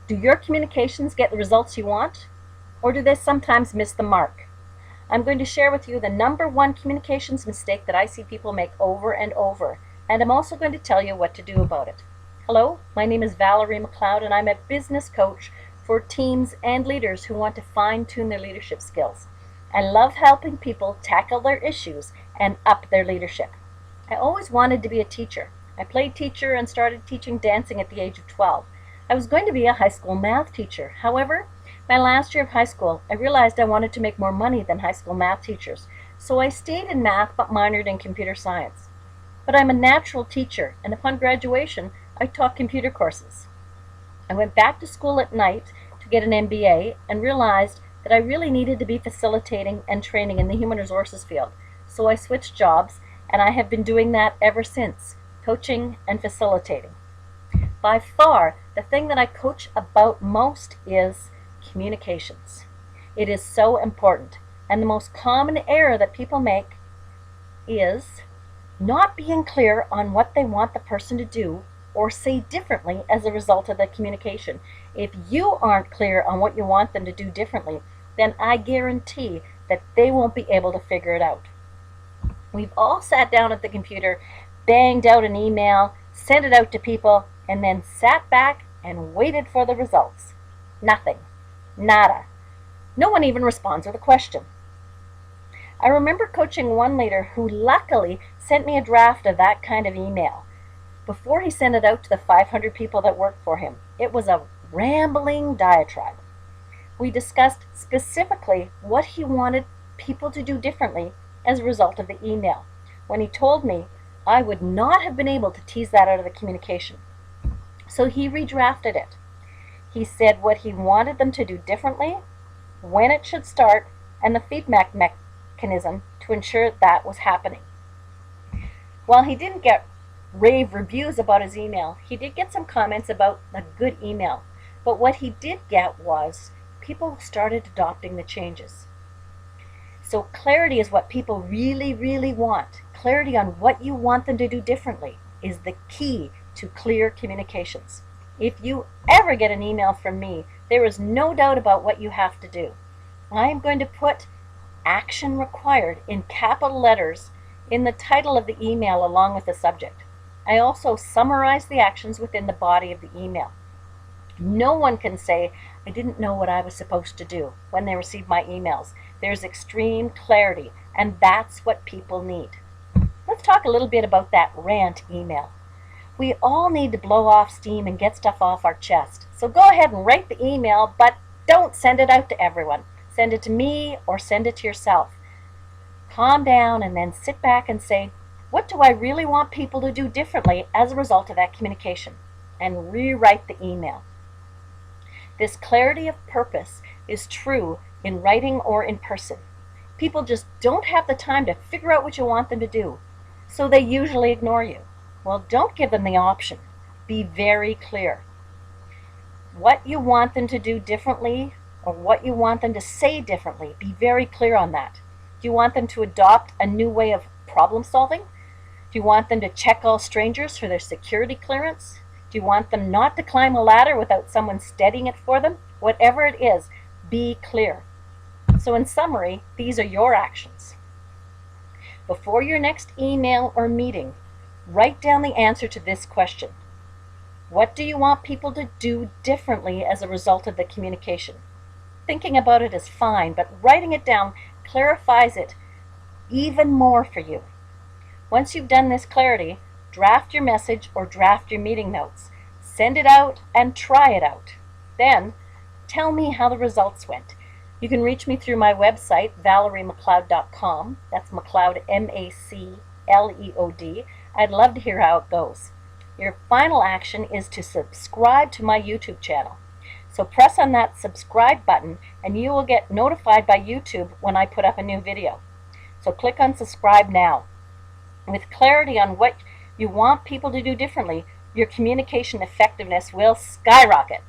Do your communications get the results you want, or do they sometimes miss the mark? I'm going to share with you the #1 communications mistake that I see people make over and over, and I'm also going to tell you what to do about it. Hello, my name is Valerie MacLeod, and I'm a business coach for teams and leaders who want to fine-tune their leadership skills. I love helping people tackle their issues and up their leadership. I always wanted to be a teacher. I played teacher and started teaching dancing at the age of 12. I was going to be a high school math teacher. However, my last year of high school, I realized I wanted to make more money than high school math teachers, so I stayed in math but minored in computer science. But I'm a natural teacher, and upon graduation, I taught computer courses. I went back to school at night to get an MBA and realized that I really needed to be facilitating and training in the human resources field, so I switched jobs, and I have been doing that ever since, coaching and facilitating. By far, the thing that I coach about most is communications. It is so important, and the most common error that people make is not being clear on what they want the person to do or say differently as a result of the communication. If you aren't clear on what you want them to do differently, then I guarantee that they won't be able to figure it out. We've all sat down at the computer, banged out an email, sent it out to people, and then sat back and waited for the results. Nothing. Nada. No one even responds with a question. I remember coaching one leader who luckily sent me a draft of that kind of email before he sent it out to the 500 people that worked for him. It was a rambling diatribe. We discussed specifically what he wanted people to do differently as a result of the email. When he told me, I would not have been able to tease that out of the communication. So he redrafted it. He said what he wanted them to do differently, when it should start, and the feedback mechanism to ensure that was happening. While he didn't get rave reviews about his email, he did get some comments about a good email. But what he did get was people started adopting the changes. So clarity is what people really, really want. Clarity on what you want them to do differently is the key to clear communications. If you ever get an email from me, there is no doubt about what you have to do. I am going to put action required in capital letters in the title of the email along with the subject. I also summarize the actions within the body of the email. No one can say, I didn't know what I was supposed to do when they receive my emails. There's extreme clarity, and that's what people need. Let's talk a little bit about that rant email. We all need to blow off steam and get stuff off our chest. So go ahead and write the email, but don't send it out to everyone. Send it to me or send it to yourself. Calm down and then sit back and say, what do I really want people to do differently as a result of that communication? And rewrite the email. This clarity of purpose is true in writing or in person. People just don't have the time to figure out what you want them to do, so they usually ignore you. Well, don't give them the option. Be very clear. What you want them to do differently or what you want them to say differently, be very clear on that. Do you want them to adopt a new way of problem solving? Do you want them to check all strangers for their security clearance? Do you want them not to climb a ladder without someone steadying it for them? Whatever it is, be clear. So in summary, these are your actions. Before your next email or meeting, write down the answer to this question. What do you want people to do differently as a result of the communication? Thinking about it is fine, but writing it down clarifies it even more for you. Once you've done this clarity, draft your message or draft your meeting notes. Send it out and try it out. Then, tell me how the results went. You can reach me through my website, valeriemacleod.com. That's MacLeod, M-A-C-L-E-O-D. I'd love to hear how it goes. Your final action is to subscribe to my YouTube channel. So press on that subscribe button and you will get notified by YouTube when I put up a new video. So click on subscribe now. With clarity on what you want people to do differently, your communication effectiveness will skyrocket.